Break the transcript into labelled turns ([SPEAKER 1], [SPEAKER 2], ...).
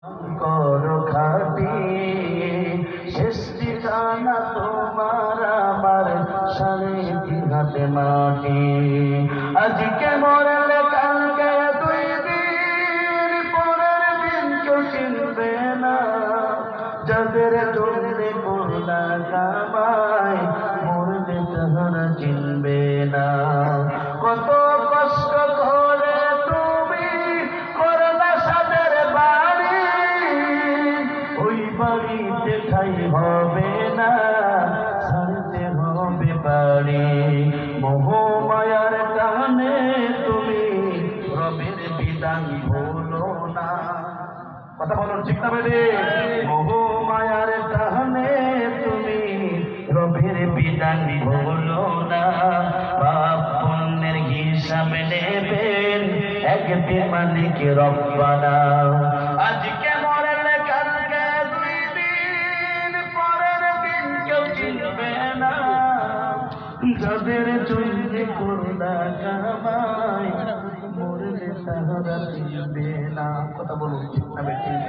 [SPEAKER 1] করো খাটি শেষ ঠিকানা তোমার আমার 3.5 মাটি। আজকে মরলে কালকে 2 দিন, পরের দিন কেউ চিনবে না। যাদের জন্যে করলা কামাই মরলে তাহারা চিনবে না। কত কষ্ট করে তুমি করলা সাদের বাড়ি, ওই বাড়িতে ঠাই হবে না, ছাড়তে হবে বাড়ি। মোহমায়ার টানে তুমি রবের বিধান ভুলো না। কথা বলুন ঠিক না বেরে? মোহমায়ার টানে তুমি রবের বিধান ভুলো না। পাপ পুণ্যের হিসাব নেবেন একদিন মালিক রব্বানা। আজকে মরলে কালকে 2 দিন, পরের দিন কেউ চিনবে না। যাদের জন্য করলা কামাই মরলে তাহারা চিনবে না। কথা বলুন ঠিক না বেঠিক?